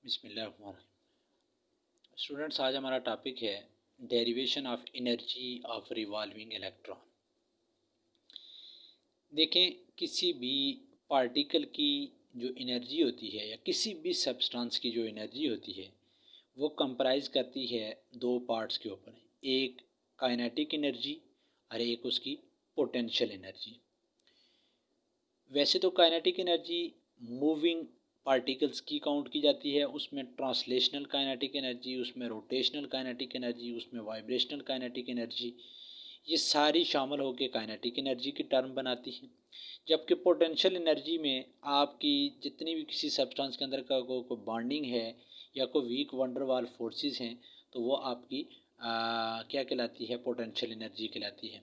बिस्मिल्लाह। Students, आज हमारा topic है derivation of energy of revolving electron. देखें, किसी भी पार्टिकल की जो एनर्जी होती है या किसी भी सब्सटेंस की जो एनर्जी होती है वो कंप्राइज करती है दो पार्ट्स के ऊपर, एक काइनेटिक एनर्जी और एक उसकी पोटेंशियल एनर्जी। वैसे तो काइनेटिक एनर्जी मूविंग पार्टिकल्स की काउंट की जाती है, उसमें ट्रांसलेशनल काइनेटिक एनर्जी, उसमें रोटेशनल काइनेटिक एनर्जी, उसमें वाइब्रेशनल काइनेटिक एनर्जी, ये सारी शामिल होकर काइनेटिक एनर्जी की टर्म बनाती है। जबकि पोटेंशियल एनर्जी में आपकी जितनी भी किसी सब्सटेंस के अंदर का कोई बॉन्डिंग है या कोई वीक वंडरवाल फोर्सेस हैं तो वो आपकी क्या कहलाती है, पोटेंशियल एनर्जी कहलाती है।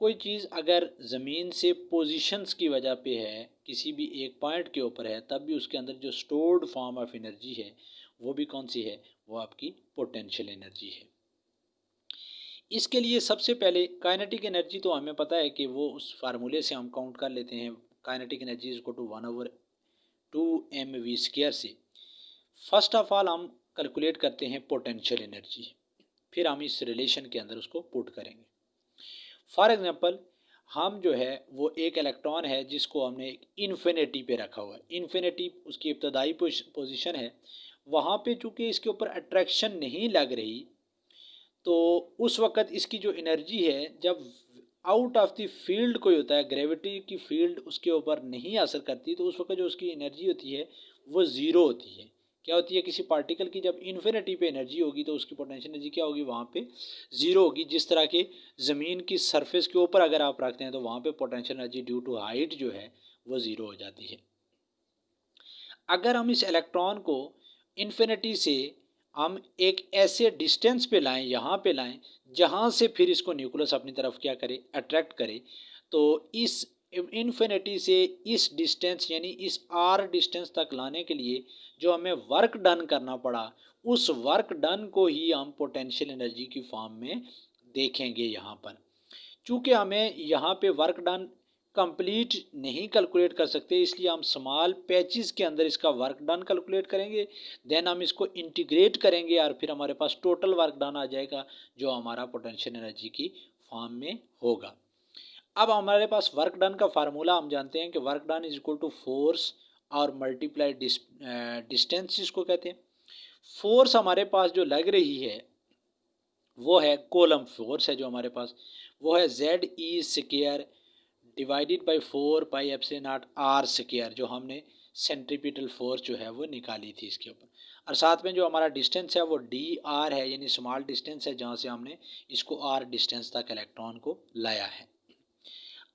कोई चीज़ अगर ज़मीन से पोजीशंस की वजह पे है, किसी भी एक पॉइंट के ऊपर है, तब भी उसके अंदर जो स्टोर्ड फॉर्म ऑफ एनर्जी है वो भी कौन सी है, वो आपकी पोटेंशियल एनर्जी है। इसके लिए सबसे पहले काइनेटिक एनर्जी तो हमें पता है कि वो उस फार्मूले से हम काउंट कर लेते हैं, kinetic energy is to 1/2mv² से। फर्स्ट ऑफ ऑल हम कैलकुलेट करते हैं पोटेंशियल एनर्जी, फिर हम इस रिलेशन के अंदर उसको पुट करेंगे। फॉर एग्जांपल, हम जो है वो एक इलेक्ट्रॉन है जिसको हमने एक इन्फिनिटी पे रखा हुआ है। इन्फिनिटी उसकी इब्तदाई पोजीशन है, वहाँ पे चूँकि इसके ऊपर अट्रैक्शन नहीं लग रही तो उस वक़्त इसकी जो एनर्जी है, जब आउट ऑफ द फील्ड कोई होता है, ग्रेविटी की फील्ड उसके ऊपर नहीं असर करती, तो उस वक़्त जो उसकी एनर्जी होती है वो ज़ीरो होती है। क्या होती है, किसी पार्टिकल की जब इन्फिनिटी पे एनर्जी होगी तो उसकी पोटेंशियल एनर्जी क्या होगी, वहाँ पे ज़ीरो होगी। जिस तरह के ज़मीन की सरफेस के ऊपर अगर आप रखते हैं तो वहाँ पे potential energy due to height जो है वो ज़ीरो हो जाती है। अगर हम इस इलेक्ट्रॉन को इन्फिनिटी से हम एक ऐसे डिस्टेंस पे लाएं, यहाँ पे लाएं जहाँ से फिर इसको न्यूक्लियस अपनी तरफ क्या करे, अट्रैक्ट करे, तो इस इन्फिनिटी से इस डिस्टेंस यानी इस आर डिस्टेंस तक लाने के लिए जो हमें वर्क डन करना पड़ा, उस वर्क डन को ही हम पोटेंशियल एनर्जी की फॉर्म में देखेंगे यहाँ पर। चूँकि हमें यहाँ पे वर्क डन कंप्लीट नहीं कैलकुलेट कर सकते, इसलिए हम स्मॉल पैचेस के अंदर इसका वर्क डन कैलकुलेट करेंगे, देन हम इसको इंटीग्रेट करेंगे और फिर हमारे पास टोटल वर्क डन आ जाएगा जो हमारा पोटेंशियल एनर्जी की फॉर्म में होगा। अब हमारे पास वर्क डन का फार्मूला हम जानते हैं कि work done is equal to force और मल्टीप्लाई डिस्टेंस इसको कहते हैं। फोर्स हमारे पास जो लग रही है वो है कोलम फोर्स है, जो हमारे पास वो है ZE² डिवाइडेड बाई 4πε0r², जो हमने सेंट्रीपिटल फोर्स जो है वो निकाली थी इसके ऊपर। और साथ में जो हमारा डिस्टेंस है वो DR है, यानी स्मॉल डिस्टेंस है जहाँ से हमने इसको R डिस्टेंस तक इलेक्ट्रॉन को लाया है।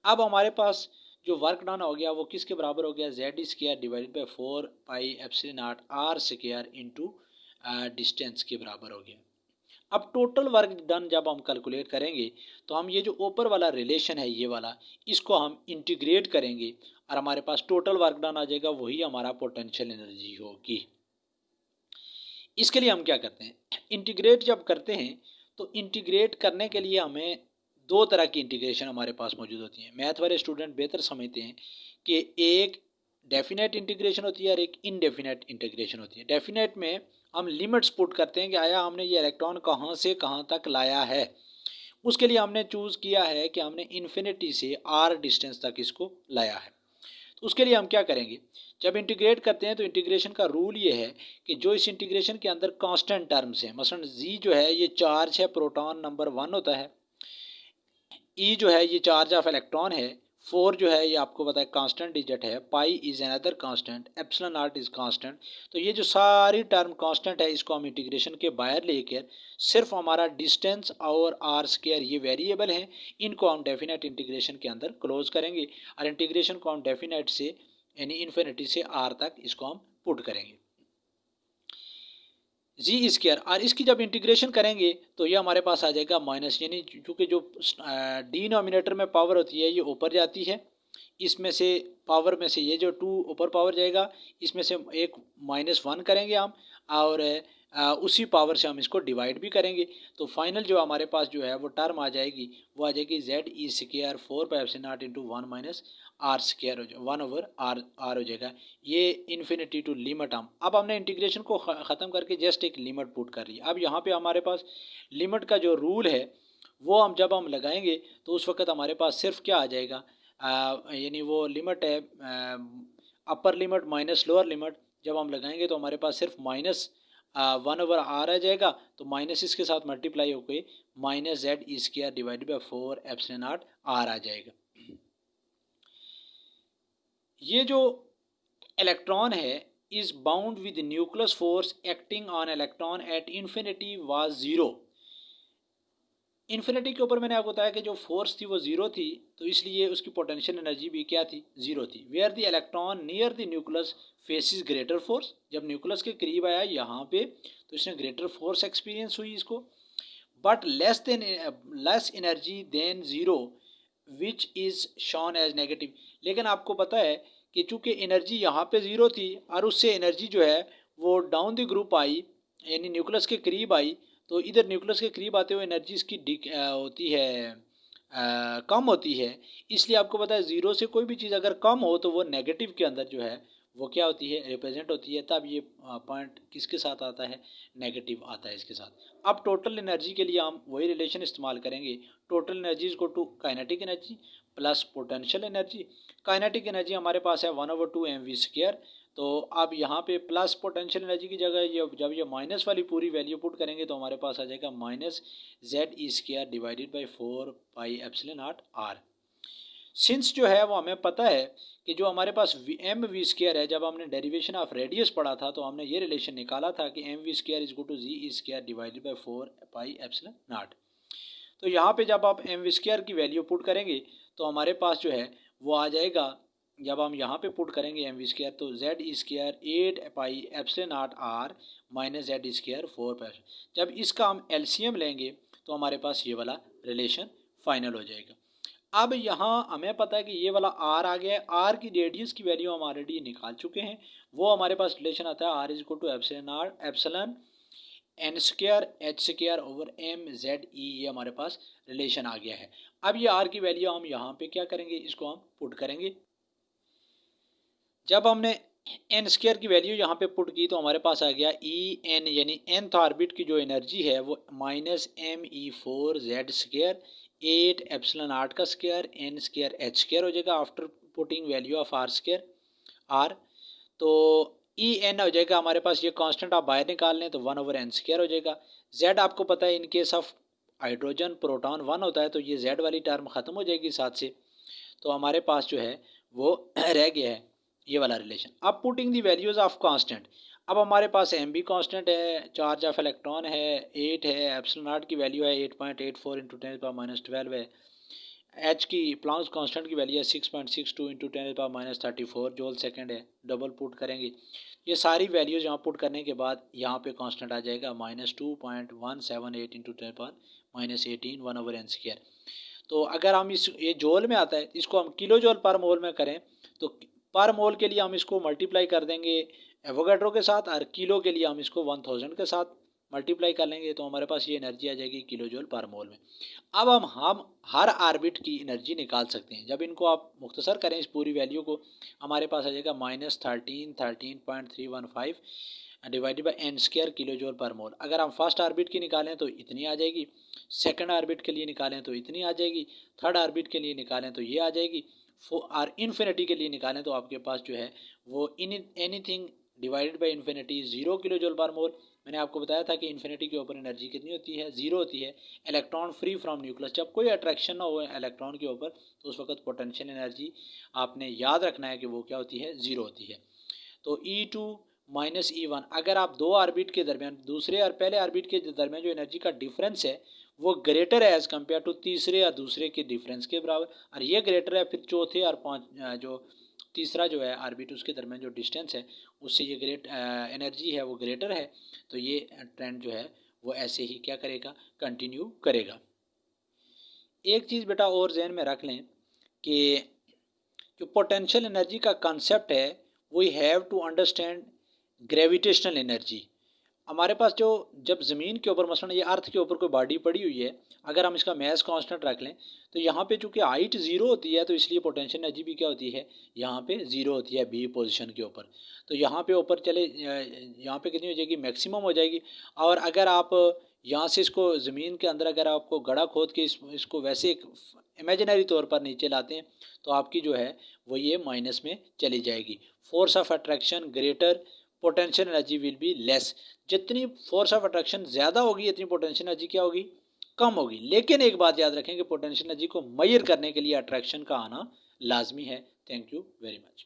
अब हमारे पास जो वर्क डन हो गया वो किसके बराबर हो गया, ZE² divided by 4πε0r² into distance के बराबर हो गया। अब टोटल वर्क डन जब हम कैलकुलेट करेंगे तो हम ये जो ऊपर वाला रिलेशन है ये वाला, इसको हम इंटीग्रेट करेंगे और हमारे पास टोटल वर्क डन आ जाएगा, वही हमारा पोटेंशियल एनर्जी होगी। इसके लिए हम क्या करते हैं, इंटीग्रेट जब करते हैं तो इंटीग्रेट करने के लिए हमें दो तरह की इंटीग्रेशन हमारे पास मौजूद होती हैं। मैथ वाले स्टूडेंट बेहतर समझते हैं कि एक डेफिनेट इंटीग्रेशन होती है और एक इनडेफिनेट इंटीग्रेशन होती है। डेफिनेट में हम लिमिट्स पुट करते हैं कि आया हमने ये इलेक्ट्रॉन कहाँ से कहाँ तक लाया है। उसके लिए हमने चूज़ किया है कि हमने इन्फिनिटी से R डिस्टेंस तक इसको लाया है। तो उसके लिए हम क्या करेंगे, जब इंटीग्रेट करते हैं तो इंटीग्रेशन का रूल ये है कि जो इस इंटीग्रेशन के अंदर कांस्टेंट टर्म्स हैं, मसलन जी जो है ये चार्ज है, प्रोटॉन नंबर 1 होता है, ई जो है ये चार्ज ऑफ इलेक्ट्रॉन है, 4 जो है ये आपको पता है कांस्टेंट डिजिट है, pi is another constant, epsilon not is constant. तो ये जो सारी टर्म कांस्टेंट है इसको हम इंटीग्रेशन के बाहर लेकर सिर्फ हमारा डिस्टेंस और R² ये वेरिएबल हैं, इनको हम डेफिनेट इंटीग्रेशन के अंदर क्लोज करेंगे और इंटीग्रेशन को हम डेफिनेट से यानी इन्फिनिटी से R तक इसको हम पुट करेंगे Z²। और इसकी जब इंटीग्रेशन करेंगे तो ये हमारे पास आ जाएगा माइनस, यानी क्योंकि जो डिनोमिनेटर में पावर होती है ये ऊपर जाती है, इसमें से पावर में से ये जो 2 ऊपर पावर जाएगा, इसमें से एक -1 करेंगे हम और उसी पावर से हम इसको डिवाइड भी करेंगे। तो फाइनल जो हमारे पास जो है वो टर्म आ जाएगी, वो आ जाएगी ZE² 4πε0 इंटू 1 - आर स्क्वायर हो जाएगा, 1/r हो जाएगा। ये इन्फिनिटी टू लिमिट अब हमने इंटीग्रेशन को ख़त्म करके जस्ट एक लिमिट पुट कर रही है। अब यहाँ पे हमारे पास लिमिट का जो रूल है वो जब हम लगाएंगे तो उस वक्त हमारे पास सिर्फ क्या आ जाएगा, यानी वो लिमिट है upper limit minus lower limit, जब हम लगाएंगे तो हमारे पास सिर्फ माइनस 1/r आ जाएगा, तो माइनस इसके साथ मल्टीप्लाई होकर minus Z E square divided by 4 epsilon not r आ जाएगा। ये जो इलेक्ट्रॉन है is bound with nucleus force acting on electron at infinity was zero. Infinity के ऊपर मैंने आपको बताया कि जो फोर्स थी वो जीरो थी, तो इसलिए उसकी पोटेंशियल एनर्जी भी क्या थी, जीरो थी। Where the electron near the nucleus faces greater force, जब न्यूक्लियस के करीब आया यहाँ पे तो इसने ग्रेटर फोर्स एक्सपीरियंस हुई इसको, but less energy than zero which is shown as negative. लेकिन आपको पता है कि चूँकि एनर्जी यहाँ पे ज़ीरो थी और उससे एनर्जी जो है वो डाउन द ग्रुप आई, यानी न्यूक्लियस के करीब आई, तो इधर न्यूक्लियस के करीब आते हुए एनर्जी इसकी होती है कम होती है। इसलिए आपको पता है ज़ीरो से कोई भी चीज़ अगर कम हो तो वो नेगेटिव के अंदर जो है वो क्या होती है, रिप्रेजेंट होती है। तब ये पॉइंट किसके साथ आता है, नेगेटिव आता है इसके साथ। अब टोटल एनर्जी के लिए हम वही रिलेशन इस्तेमाल करेंगे, total energy is to kinetic energy plus potential energy. Kinetic energy हमारे पास है 1/2 mv²। तो अब यहाँ पे प्लस पोटेंशियल एनर्जी की जगह ये जब ये माइनस वाली पूरी वैल्यू पुट करेंगे तो हमारे पास आ जाएगा minus Z E square divided by 4 pi epsilon not R. Since जो है वो हमें पता है कि जो हमारे पास एम वी स्क्वायर है, जब हमने डेरिवेशन ऑफ रेडियस पढ़ा था तो हमने ये रिलेशन निकाला था कि M V square is equal to G E square divided by 4 pi epsilon naught. तो यहाँ पे जब आप एम वी स्क्वायर की वैल्यू पुट करेंगे तो हमारे पास जो है वो आ जाएगा, जब हम यहाँ पे पुट करेंगे एम वी स्क्वायर तो Z E square 8 pi epsilon not R minus Z E square 4 pi. जब इसका हम एलसीएम लेंगे तो हमारे पास ये वाला रिलेशन फाइनल हो जाएगा। अब यहाँ हमें पता है कि ये वाला आर आ गया है, आर की रेडियस की वैल्यू हम ऑलरेडी निकाल चुके हैं, वो हमारे पास रिलेशन आता है r is equal to epsilon n square h square over m z e, ये हमारे पास रिलेशन आ गया है। अब ये आर की वैल्यू हम यहाँ पे क्या करेंगे, इसको हम पुट करेंगे। जब हमने एन स्क्वायर की वैल्यू यहाँ पे पुट की तो हमारे पास आ गया ई एन, यानी nth ऑर्बिट की जो एनर्जी है वो minus m e 4 z square 8 epsilon r का square n square h square हो जाएगा after putting value of r square r. तो ई एन हो जाएगा हमारे पास, ये कांस्टेंट आप बाहर निकाल लें तो 1/n स्क्वायर हो जाएगा। जेड आपको पता है in case of hydrogen proton 1 होता है तो ये जेड वाली टर्म ख़त्म हो जाएगी साथ से, तो हमारे पास जो है वो रह गया है ये वाला रिलेशन। अब putting the values of constant, अब हमारे पास एम बी कांस्टेंट है, चार्ज ऑफ इलेक्ट्रॉन है 8 है, एप्सिलॉन नॉट की वैल्यू है 8.84 इंटू 10⁻12 है, एच की प्लांक्स कांस्टेंट की वैल्यू है 6.62 इंटू 10⁻34 जूल सेकंड है। डबल पुट करेंगे, ये सारी वैल्यूज़ यहाँ पुट करने के बाद यहाँ पे कांस्टेंट आ जाएगा -2.178 इंटू 10⁻18 1/n स्क्वायर। तो अगर हम इस ये जोल में आता है इसको हम किलो जोल पर मोल में करें तो पर मोल के लिए हम इसको मल्टीप्लाई कर देंगे एवोगाड्रो के साथ, और किलो के लिए हम इसको 1000 के साथ मल्टीप्लाई कर लेंगे तो हमारे पास ये एनर्जी आ जाएगी किलो जूल पर मोल में। अब हम हर ऑर्बिट की एनर्जी निकाल सकते हैं। जब इनको आप मुख्तसर करें इस पूरी वैल्यू को, हमारे पास आ जाएगा -13.315 divided by n square kilojoule per mole. अगर हम फर्स्ट ऑर्बिट की निकालें तो इतनी आ जाएगी, सेकंड ऑर्बिट के लिए निकालें तो इतनी आ जाएगी, थर्ड ऑर्बिट के लिए निकालें तो ये आ जाएगी, और इन्फिनिटी के लिए निकालें तो आपके पास जो है वो anything divided by infinity 0 kilojoule per mole. मैंने आपको बताया था कि इन्फिनिटी के ऊपर एनर्जी कितनी होती है, 0 होती है। इलेक्ट्रॉन फ्री फ्रॉम न्यूक्लियस, जब कोई अट्रैक्शन ना हो इलेक्ट्रॉन के ऊपर तो उस वक्त पोटेंशियल एनर्जी आपने याद रखना है कि वो क्या होती है, 0 होती है। तो E2 माइनस E1, अगर आप दो ऑर्बिट के दरमियान दूसरे और पहले ऑर्बिट के दरमियान जो एनर्जी का डिफरेंस है वो ग्रेटर है एज़ कम्पेयर टू तीसरे या दूसरे के डिफरेंस के बराबर, और ये ग्रेटर है फिर चौथे और जो तीसरा जो है ऑर्बिट उसके दरमियान जो डिस्टेंस है उससे ये एनर्जी है वो ग्रेटर है, तो ये ट्रेंड जो है वो ऐसे ही क्या करेगा, कंटिन्यू करेगा। एक चीज़ बेटा और जहन में रख लें कि जो पोटेंशियल एनर्जी का कंसेप्ट है we have to understand gravitational energy. हमारे पास जो जब ज़मीन के ऊपर मसलन ये अर्थ के ऊपर कोई बॉडी पड़ी हुई है, अगर हम इसका मैस कांस्टेंट रख लें तो यहाँ पे चूँकि हाइट ज़ीरो होती है तो इसलिए पोटेंशियल एनर्जी भी क्या होती है, यहाँ पे ज़ीरो होती है बी पोजीशन के ऊपर। तो यहाँ पे ऊपर चले यहाँ पे कितनी हो जाएगी, मैक्सिमम हो जाएगी। और अगर आप यहाँ से इसको ज़मीन के अंदर अगर आपको गड्ढा खोद के इसको वैसे एक इमेजिनरी तौर पर नीचे लाते हैं तो आपकी जो है वो ये माइनस में चली जाएगी। Force of attraction greater, potential energy will be less. जितनी फोर्स ऑफ अट्रैक्शन ज़्यादा होगी इतनी पोटेंशियल एनर्जी क्या होगी, कम होगी। लेकिन एक बात याद रखें कि पोटेंशियल एनर्जी को मेजर करने के लिए अट्रैक्शन का आना लाजमी है। Thank you very much.